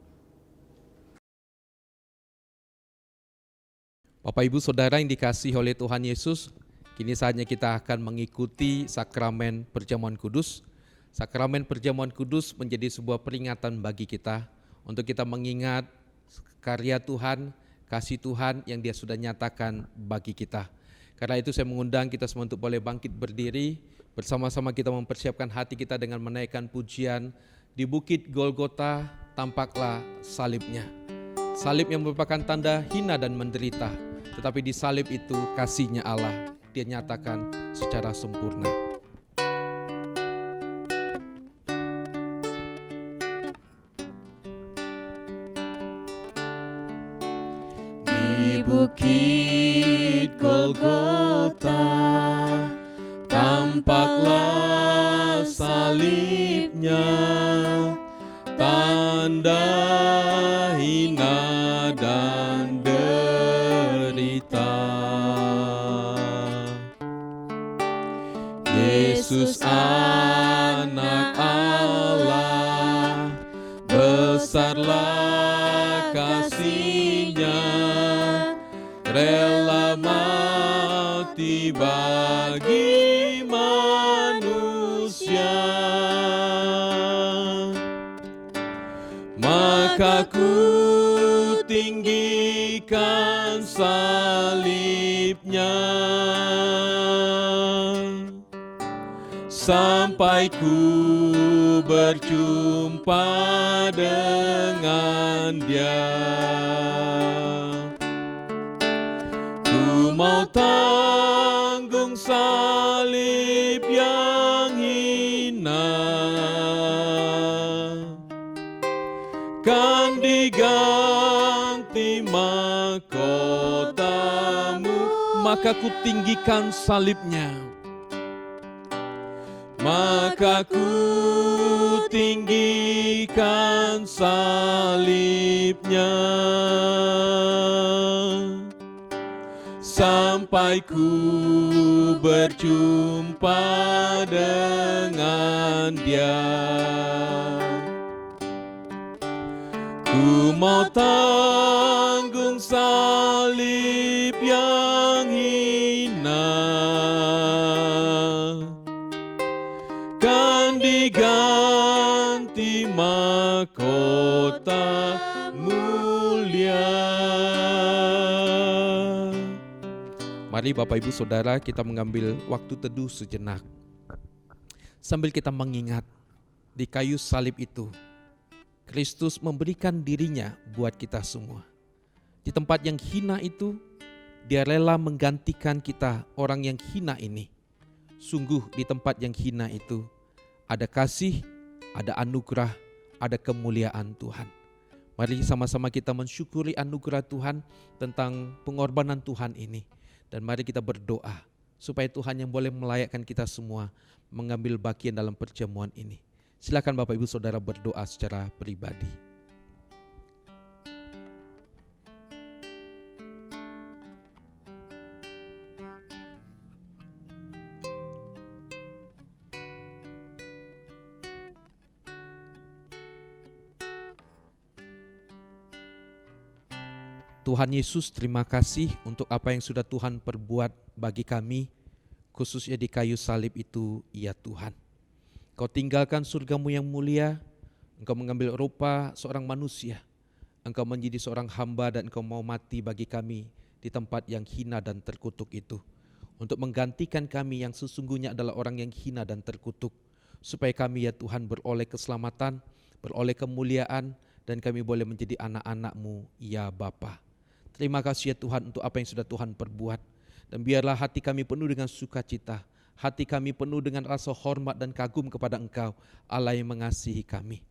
E: Bapak Ibu Saudara yang dikasihi oleh Tuhan Yesus, kini saatnya kita akan mengikuti sakramen perjamuan kudus. Sakramen perjamuan kudus menjadi sebuah peringatan bagi kita untuk kita mengingat karya Tuhan, kasih Tuhan yang Dia sudah nyatakan bagi kita. Karena itu saya mengundang kita semua untuk boleh bangkit berdiri, bersama-sama kita mempersiapkan hati kita dengan menaikkan pujian. Di bukit Golgota tampaklah salibnya. Salib yang merupakan tanda hina dan menderita. Tetapi di salib itu kasih-Nya Allah Dia nyatakan secara sempurna.
D: Di bukit Golgota tampaklah salibnya, tanda hina dan derita. Yesus anak Allah, besarlah kasih-Nya, rela mati bagi manusia. Maka ku tinggikan salibnya, sampai ku berjumpa dengan Dia. Ku mau tanggung salib yang hina, kan diganti mahkotamu.
E: Maka ku tinggikan salibnya,
D: maka ku tinggikan salibnya, sampai ku berjumpa dengan Dia. Ku mau tanggung salib yang hina, kan diganti mahkota mulia.
E: Mari Bapak Ibu Saudara, kita mengambil waktu teduh sejenak, sambil kita mengingat di kayu salib itu Kristus memberikan dirinya buat kita semua. Di tempat yang hina itu, Dia rela menggantikan kita, orang yang hina ini. Sungguh di tempat yang hina itu ada kasih, ada anugerah, ada kemuliaan Tuhan. Mari sama-sama kita mensyukuri anugerah Tuhan tentang pengorbanan Tuhan ini. Dan mari kita berdoa supaya Tuhan yang boleh melayakkan kita semua mengambil bagian dalam perjamuan ini. Silakan Bapak Ibu Saudara berdoa secara pribadi. Tuhan Yesus, terima kasih untuk apa yang sudah Tuhan perbuat bagi kami, khususnya di kayu salib itu, ya Tuhan. Kau tinggalkan surgamu yang mulia, Engkau mengambil rupa seorang manusia, Engkau menjadi seorang hamba dan Engkau mau mati bagi kami di tempat yang hina dan terkutuk itu, untuk menggantikan kami yang sesungguhnya adalah orang yang hina dan terkutuk, supaya kami ya Tuhan beroleh keselamatan, beroleh kemuliaan, dan kami boleh menjadi anak-anak-Mu ya Bapa. Terima kasih ya Tuhan untuk apa yang sudah Tuhan perbuat, dan biarlah hati kami penuh dengan sukacita, hati kami penuh dengan rasa hormat dan kagum kepada Engkau, Allah yang mengasihi kami.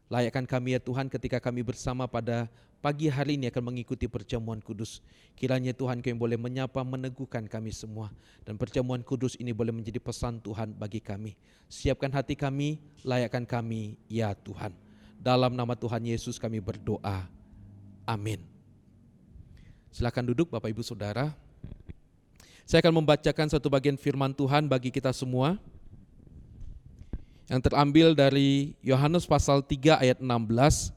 E: Layakkan kami ya Tuhan ketika kami bersama pada pagi hari ini akan mengikuti perjamuan kudus. Kiranya Tuhan Kau yang boleh menyapa, meneguhkan kami semua. Dan perjamuan kudus ini boleh menjadi pesan Tuhan bagi kami. Siapkan hati kami, layakkan kami ya Tuhan. Dalam nama Tuhan Yesus kami berdoa. Amin. Silakan duduk Bapak Ibu Saudara. Saya akan membacakan satu bagian firman Tuhan bagi kita semua, yang terambil dari Yohanes pasal 3 ayat 16.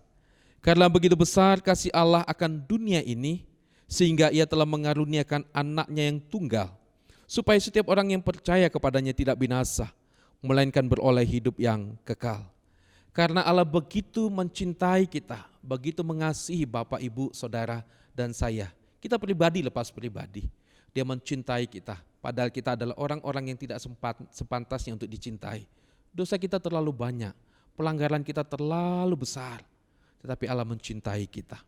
E: Karena begitu besar kasih Allah akan dunia ini, sehingga Ia telah mengaruniakan anaknya yang tunggal, supaya setiap orang yang percaya kepadanya tidak binasa, melainkan beroleh hidup yang kekal. Karena Allah begitu mencintai kita, begitu mengasihi Bapak, Ibu, Saudara, dan saya. Kita pribadi lepas pribadi. Dia mencintai kita, padahal kita adalah orang-orang yang tidak sepantasnya untuk dicintai. Dosa kita terlalu banyak, pelanggaran kita terlalu besar, tetapi Allah mencintai kita.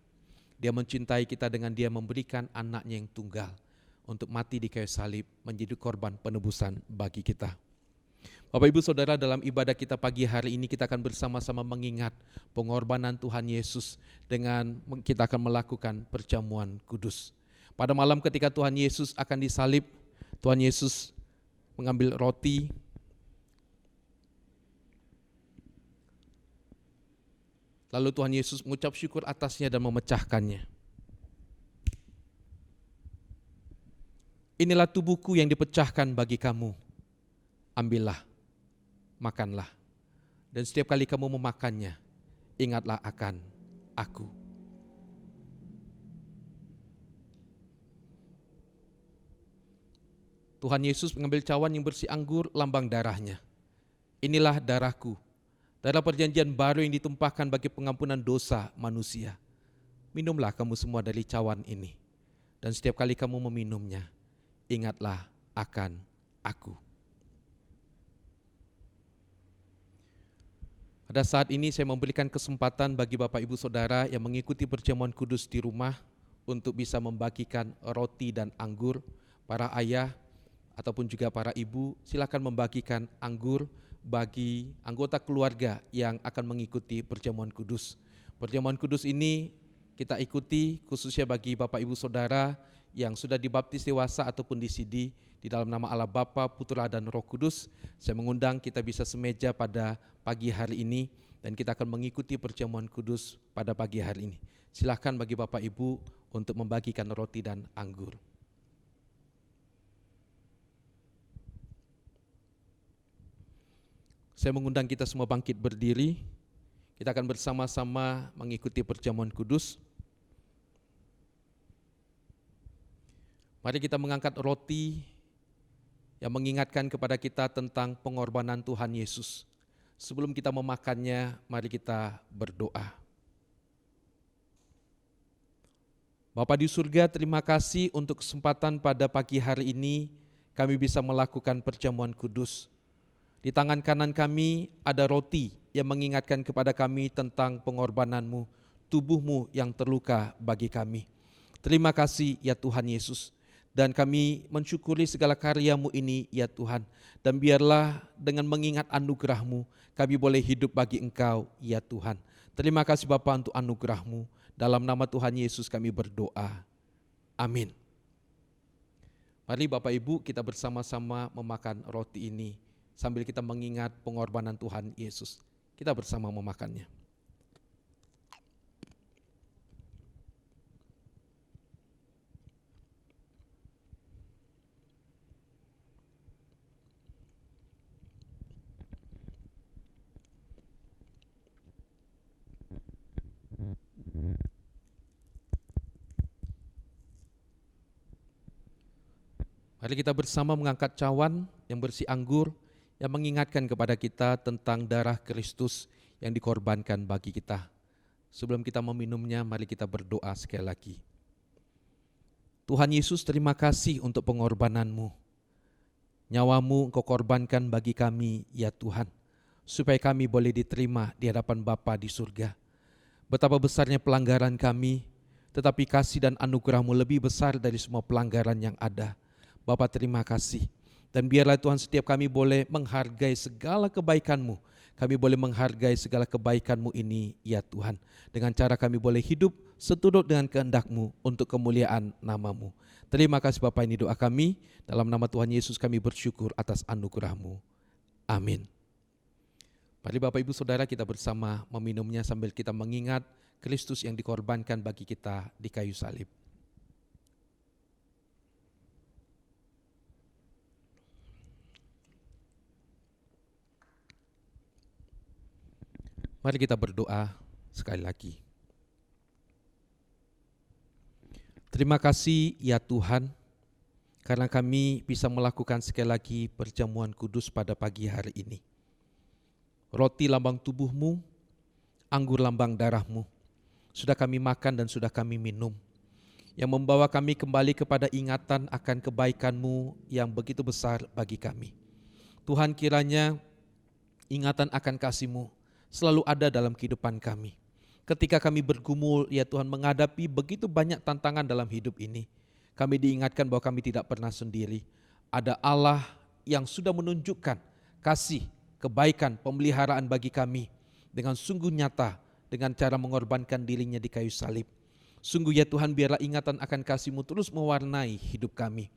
E: Dia mencintai kita dengan Dia memberikan anaknya yang tunggal untuk mati di kayu salib, menjadi korban penebusan bagi kita. Bapak Ibu Saudara, dalam ibadah kita pagi hari ini kita akan bersama-sama mengingat pengorbanan Tuhan Yesus dengan kita akan melakukan perjamuan kudus. Pada malam ketika Tuhan Yesus akan disalib, Tuhan Yesus mengambil roti, lalu Tuhan Yesus mengucap syukur atasnya dan memecahkannya. Inilah tubuhku yang dipecahkan bagi kamu, ambillah, makanlah, dan setiap kali kamu memakannya, ingatlah akan aku. Tuhan Yesus mengambil cawan yang berisi anggur, lambang darahnya. Inilah darahku, darah perjanjian baru yang ditumpahkan bagi pengampunan dosa manusia. Minumlah kamu semua dari cawan ini, dan setiap kali kamu meminumnya, ingatlah akan aku. Pada saat ini saya memberikan kesempatan bagi Bapak Ibu Saudara yang mengikuti perjamuan kudus di rumah untuk bisa membagikan roti dan anggur. Para ayah ataupun juga para ibu, silakan membagikan anggur bagi anggota keluarga yang akan mengikuti perjamuan kudus. Perjamuan kudus ini kita ikuti khususnya bagi Bapak Ibu Saudara yang sudah dibaptis dewasa ataupun disidi di dalam nama Allah Bapa, Putra dan Roh Kudus. Saya mengundang kita bisa semeja pada pagi hari ini dan kita akan mengikuti perjamuan kudus pada pagi hari ini. Silakan bagi Bapak Ibu untuk membagikan roti dan anggur. Saya mengundang kita semua bangkit berdiri. Kita akan bersama-sama mengikuti perjamuan kudus. Mari kita mengangkat roti yang mengingatkan kepada kita tentang pengorbanan Tuhan Yesus. Sebelum kita memakannya, mari kita berdoa. Bapa di surga, terima kasih untuk kesempatan pada pagi hari ini kami bisa melakukan perjamuan kudus. Di tangan kanan kami ada roti yang mengingatkan kepada kami tentang pengorbanan-Mu, tubuh-Mu yang terluka bagi kami. Terima kasih ya Tuhan Yesus. Dan kami mensyukuri segala karya-Mu ini ya Tuhan. Dan biarlah dengan mengingat anugerah-Mu, kami boleh hidup bagi Engkau ya Tuhan. Terima kasih Bapa untuk anugerah-Mu. Dalam nama Tuhan Yesus kami berdoa. Amin. Mari Bapak Ibu kita bersama-sama memakan roti ini sambil kita mengingat pengorbanan Tuhan Yesus. Kita bersama memakannya. Mari kita bersama mengangkat cawan yang berisi anggur yang mengingatkan kepada kita tentang darah Kristus yang dikorbankan bagi kita. Sebelum kita meminumnya, mari kita berdoa sekali lagi. Tuhan Yesus, terima kasih untuk pengorbanan-Mu. Nyawa-Mu Engkau korbankan bagi kami, ya Tuhan, supaya kami boleh diterima di hadapan Bapa di surga. Betapa besarnya pelanggaran kami, tetapi kasih dan anugerah-Mu lebih besar dari semua pelanggaran yang ada. Bapa terima kasih. Dan biarlah Tuhan setiap kami boleh menghargai segala kebaikan-Mu. Kami boleh menghargai segala kebaikan-Mu ini ya Tuhan. Dengan cara kami boleh hidup seturut dengan kehendak-Mu untuk kemuliaan nama-Mu. Terima kasih Bapa, ini doa kami. Dalam nama Tuhan Yesus kami bersyukur atas anugerah-Mu. Amin. Mari Bapak Ibu Saudara kita bersama meminumnya sambil kita mengingat Kristus yang dikorbankan bagi kita di kayu salib. Mari kita berdoa sekali lagi. Terima kasih ya Tuhan, karena kami bisa melakukan sekali lagi perjamuan kudus pada pagi hari ini. Roti lambang tubuh-Mu, anggur lambang darah-Mu, sudah kami makan dan sudah kami minum, yang membawa kami kembali kepada ingatan akan kebaikan-Mu yang begitu besar bagi kami. Tuhan, kiranya ingatan akan kasih-Mu selalu ada dalam kehidupan kami. Ketika kami bergumul, ya Tuhan, menghadapi begitu banyak tantangan dalam hidup ini, kami diingatkan bahwa kami tidak pernah sendiri. Ada Allah yang sudah menunjukkan kasih, kebaikan, pemeliharaan bagi kami dengan sungguh nyata, dengan cara mengorbankan dirinya di kayu salib. Sungguh ya Tuhan, biarlah ingatan akan kasih-Mu terus mewarnai hidup kami.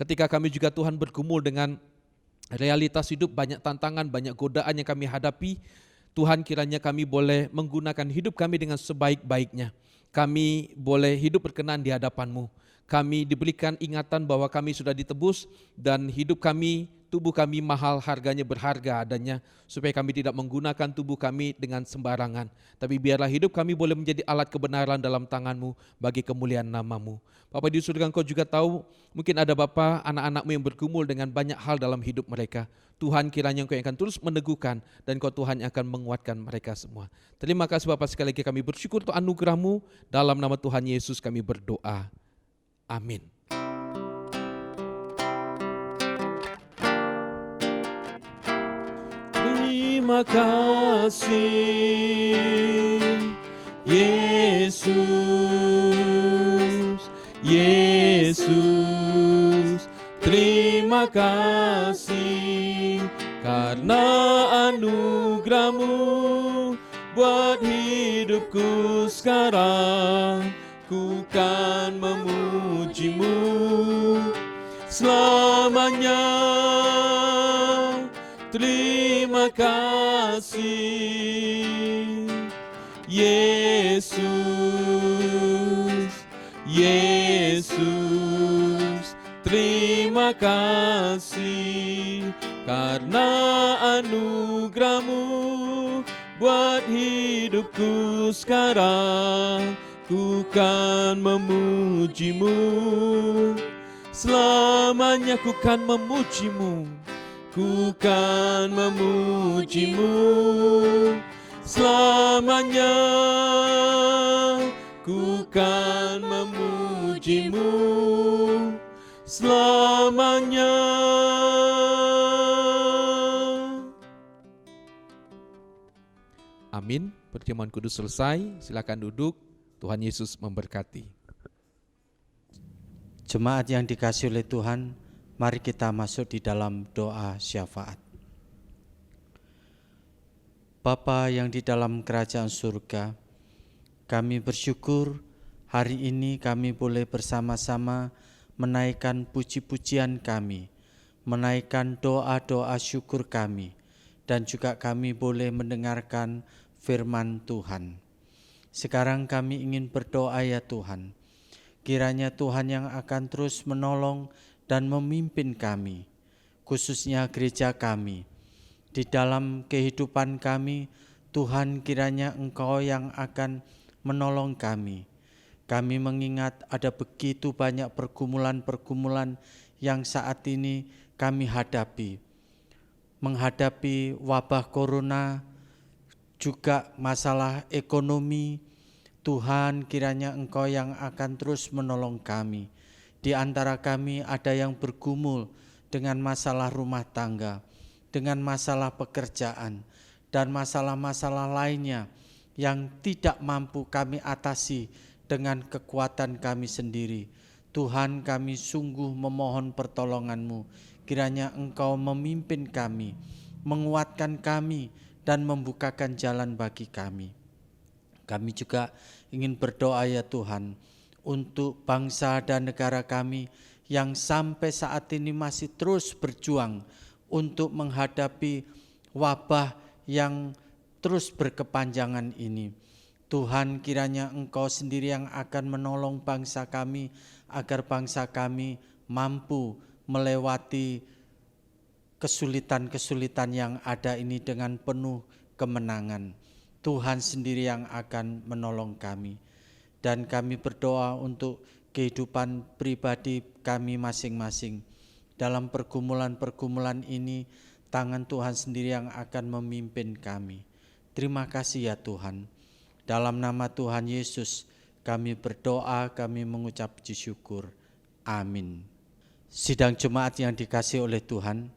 E: Ketika kami juga Tuhan bergumul dengan realitas hidup, banyak tantangan, banyak godaan yang kami hadapi, Tuhan, kiranya kami boleh menggunakan hidup kami dengan sebaik-baiknya. Kami boleh hidup berkenan di hadapan-Mu. Kami diberikan ingatan bahwa kami sudah ditebus dan hidup kami tubuh kami mahal, harganya berharga adanya, supaya kami tidak menggunakan tubuh kami dengan sembarangan. Tapi biarlah hidup kami boleh menjadi alat kebenaran dalam tangan-Mu bagi kemuliaan nama-Mu. Bapa di surga, Engkau juga tahu, mungkin ada Bapa, anak-anak-Mu yang bergumul dengan banyak hal dalam hidup mereka. Tuhan, kiranya Engkau yang akan terus meneguhkan, dan Engkau Tuhan yang akan menguatkan mereka semua. Terima kasih Bapa, sekali lagi kami bersyukur untuk anugerah-Mu. Dalam nama Tuhan Yesus kami berdoa. Amin.
D: Terima kasih Yesus, Yesus. Terima kasih karena anugerah-Mu buat hidupku sekarang. Ku kan memuji-Mu selamanya. Terima kasih Yesus, Yesus. Terima kasih karena anugerah-Mu buat hidupku sekarang. Ku kan memuji-Mu selamanya. Ku kan memuji-Mu, ku kan memuji-Mu selamanya. Ku kan memuji-Mu selamanya.
E: Amin. Perjamuan kudus selesai. Silakan duduk. Tuhan Yesus memberkati.
B: Jemaat yang dikasihi oleh Tuhan, mari kita masuk di dalam doa syafaat. Bapa yang di dalam kerajaan surga, kami bersyukur hari ini kami boleh bersama-sama menaikkan puji-pujian kami, menaikkan doa-doa syukur kami, dan juga kami boleh mendengarkan firman Tuhan. Sekarang kami ingin berdoa ya Tuhan, kiranya Tuhan yang akan terus menolong dan memimpin kami, khususnya gereja kami. Di dalam kehidupan kami, Tuhan kiranya Engkau yang akan menolong kami. Kami mengingat ada begitu banyak pergumulan-pergumulan yang saat ini kami hadapi. Menghadapi wabah corona, juga masalah ekonomi. Tuhan, kiranya Engkau yang akan terus menolong kami. Di antara kami ada yang bergumul dengan masalah rumah tangga, dengan masalah pekerjaan, dan masalah-masalah lainnya yang tidak mampu kami atasi dengan kekuatan kami sendiri. Tuhan, kami sungguh memohon pertolongan-Mu. Kiranya Engkau memimpin kami, menguatkan kami, dan membukakan jalan bagi kami. Kami juga ingin berdoa ya Tuhan, untuk bangsa dan negara kami yang sampai saat ini masih terus berjuang untuk menghadapi wabah yang terus berkepanjangan ini. Tuhan, kiranya Engkau sendiri yang akan menolong bangsa kami, agar bangsa kami mampu melewati kesulitan-kesulitan yang ada ini dengan penuh kemenangan. Tuhan sendiri yang akan menolong kami. Dan kami berdoa untuk kehidupan pribadi kami masing-masing. Dalam pergumulan-pergumulan ini, tangan Tuhan sendiri yang akan memimpin kami. Terima kasih ya Tuhan. Dalam nama Tuhan Yesus, kami berdoa, kami mengucap puji syukur. Amin. Sidang jemaat yang dikasihi oleh Tuhan,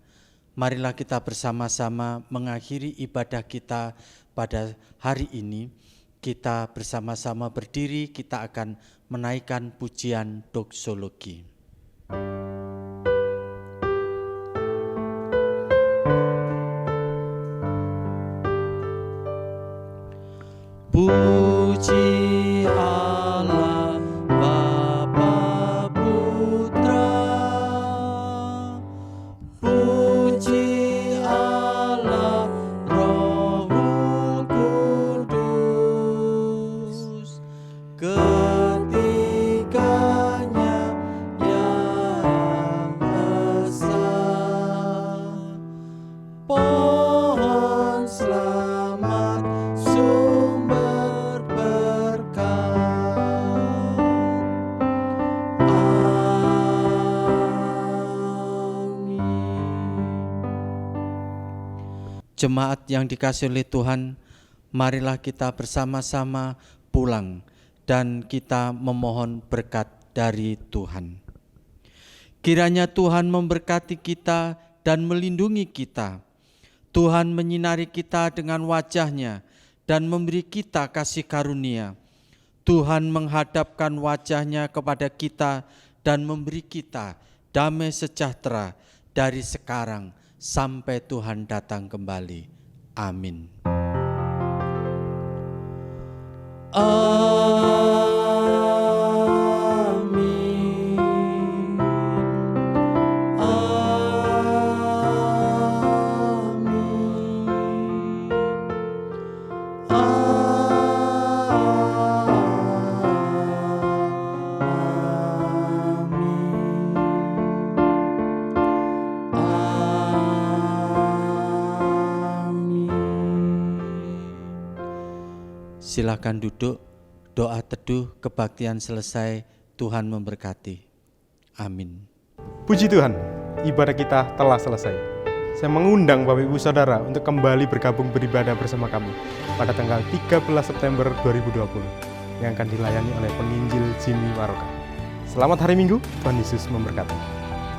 B: marilah kita bersama-sama mengakhiri ibadah kita pada hari ini. Kita bersama-sama berdiri, kita akan menaikkan pujian doksologi. Puji Allah Bapa Putra, puji Allah Roh Kudus, ketiganya Jemaat yang dikasihi oleh Tuhan, marilah kita bersama-sama pulang dan kita memohon berkat dari Tuhan. Kiranya Tuhan memberkati kita dan melindungi kita. Tuhan menyinari kita dengan wajah-Nya dan memberi kita kasih karunia. Tuhan menghadapkan wajah-Nya kepada kita dan memberi kita damai sejahtera dari sekarang sampai Tuhan datang kembali. Amin. Silakan duduk, doa teduh kebaktian selesai, Tuhan memberkati. Amin.
A: Puji Tuhan, ibadah kita telah selesai. Saya mengundang Bapak Ibu Saudara untuk kembali bergabung beribadah bersama kami pada tanggal 13 September 2020 yang akan dilayani oleh penginjil Jimmy Waroka. Selamat hari Minggu, Tuhan Yesus memberkati.